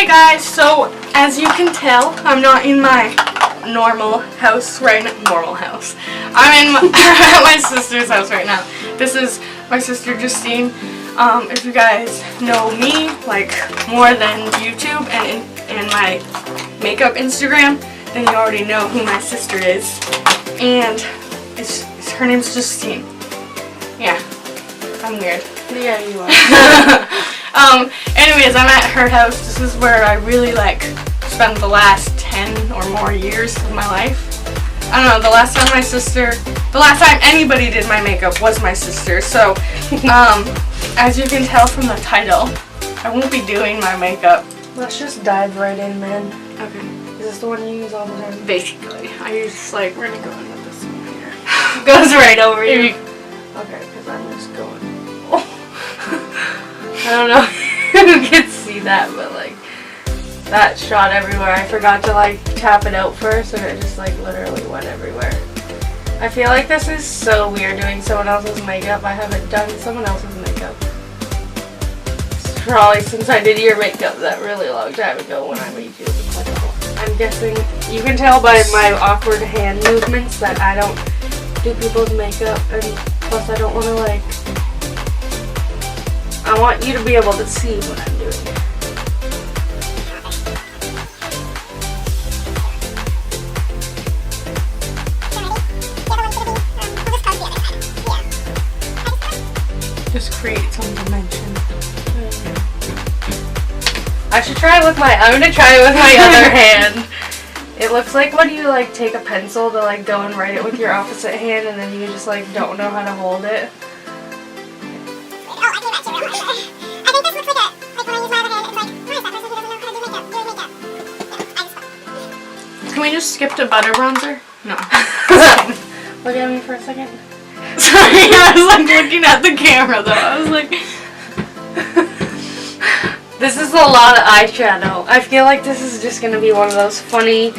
guys, so as you can tell, I'm not in my normal house right now. I'm in my sister's house right now. This is my sister Justine. If you guys know me, like, more than YouTube and my makeup Instagram, then you already know who my sister is. And her name's Justine. Yeah, I'm weird. Yeah, you are. Anyways, I'm at her house. This is where I really, like, spent the last 10 or more years of my life. I don't know, the last time anybody did my makeup was my sister. So, as you can tell from the title, I won't be doing my makeup. Let's just dive right in, man. Okay. Is this the one you use all the time? Basically. I use, like, we're gonna go in with this one here. Goes right over you. Okay, because I'm just going. I don't know who can see that, but like that shot everywhere. I forgot to like tap it out first and it just like literally went everywhere. I feel like this is so weird doing someone else's makeup. I haven't done someone else's makeup. It's probably since I did your makeup that really long time ago when I made you. I'm guessing you can tell by my awkward hand movements that I don't do people's makeup, and plus I don't want to like, I want you to be able to see what I'm doing. Just create some dimension. I should try it with I'm gonna try it with my other hand. It looks like when you like take a pencil to like go and write it with your opposite hand and then you just like don't know how to hold it. Can we just skip to butter bronzer? No. Look at me for a second. Sorry, I was like looking at the camera though. I was like, this is a lot of eyeshadow. I feel like this is just gonna be one of those funny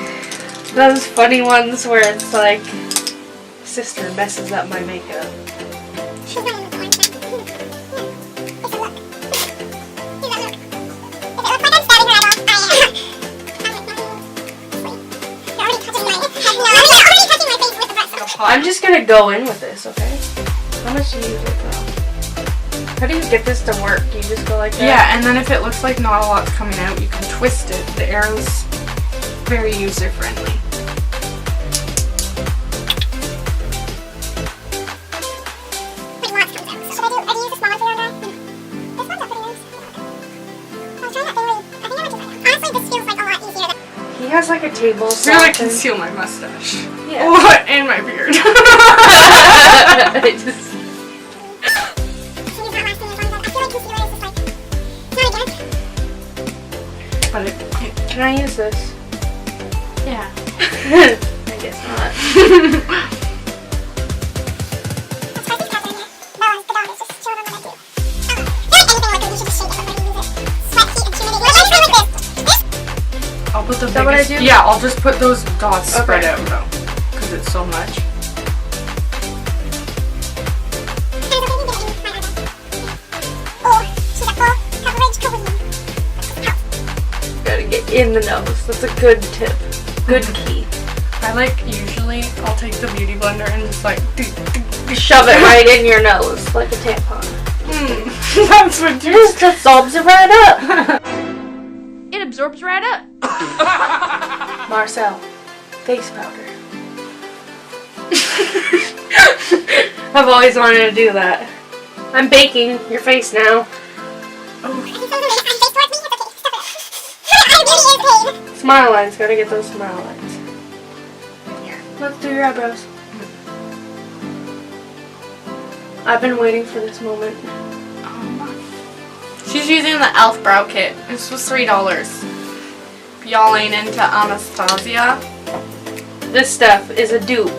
ones where it's like, sister messes up my makeup. I'm just gonna go in with this, okay? How much do you use it though? How do you get this to work? You just go like that? yeah, and then if it looks like not a lot's coming out, you can twist it. The arrow's very user friendly. He has like a table. I'm gonna conceal my mustache. Yeah. Oh, and my beard. Can I use this? Yeah. I guess not. I'll put the Is that what I biggest. do? Yeah, I'll just put those dots Okay. spread out though, because it's so much. Gotta get in the nose. That's a good tip. Good key. I like usually I'll take the beauty blender and just like Shove it right in your nose like a tampon. That's what you Just absorbs it right up. It absorbs right up. Marcel, face powder. I've always wanted to do that. I'm baking your face now. Smile lines, gotta get those smile lines. Here, let's do your eyebrows. I've been waiting for this moment. She's using the e.l.f. brow kit. This was $3. If y'all ain't into Anastasia. This stuff is a dupe.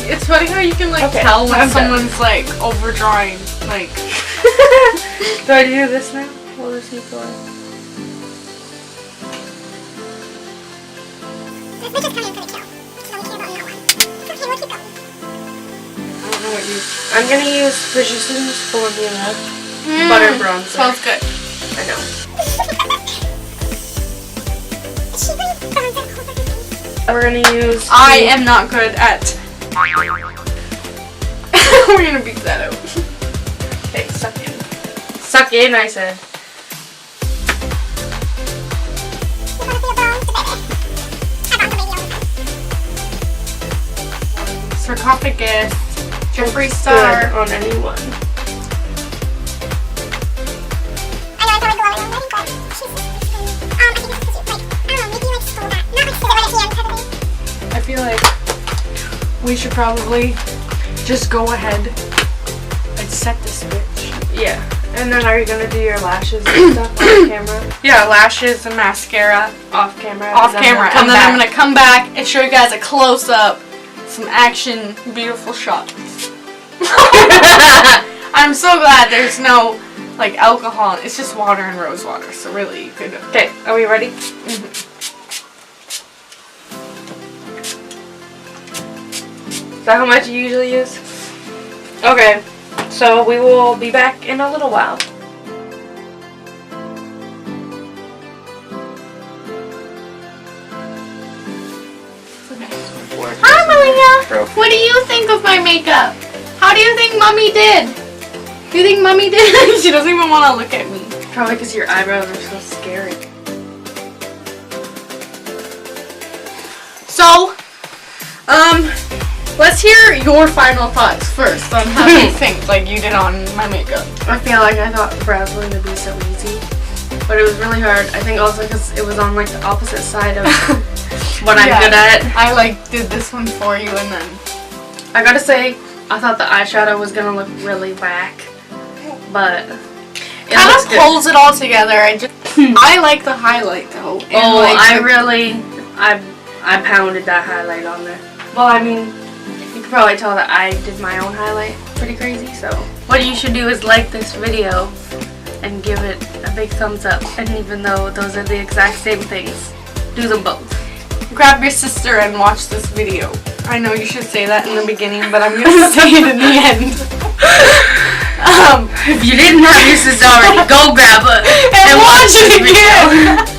It's funny how you can like Okay, tell when I'm done. someone's like overdrawing. Like, Do I do this now? Will this keep going? I don't know what you. I'm gonna use Physicians Formula Butter Bronzer. Smells good. I know. We're gonna use. I am not good at. We're gonna beat that out. Okay, suck in. Suck in, I said. Sarcophagus. Jeffree Good Star. on anyone. I feel like we should probably just go ahead and set this bitch. Yeah. And then are you gonna do your lashes and stuff on camera? Yeah, lashes and mascara Off camera. off and then camera, we'll come and then I'm back. gonna come back and show you guys a close up, some action, beautiful shots. I'm so glad there's no like alcohol. It's just water and rose water. So really, you could. Okay, are we ready? Is that how much you usually use? Okay, so we will be back in a little while. Hi, Malia. What do you think of my makeup? How do you think Mommy did? Do you think Mommy did? She doesn't even want to look at me. Probably because your eyebrows are so scary. So, let's hear your final thoughts first on how you think, like you did on my makeup. I feel like I thought brows were going to be so easy, but it was really hard. I think also because it was on like the opposite side of what I'm good at. I like did this one for you, and then I gotta say, I thought the eyeshadow was gonna look really whack, but it kind looks of good. pulls it all together. I like the highlight though. And Oh, like I pounded that highlight on there. Well, I mean, you can probably tell that I did my own highlight pretty crazy, so what you should do is like this video and give it a big thumbs up, and even though those are the exact same things, do them both. grab your sister and watch this video. I know you should say that in the beginning, but I'm gonna say it in the end. If you didn't have your sister already, go grab her and watch it this video. again.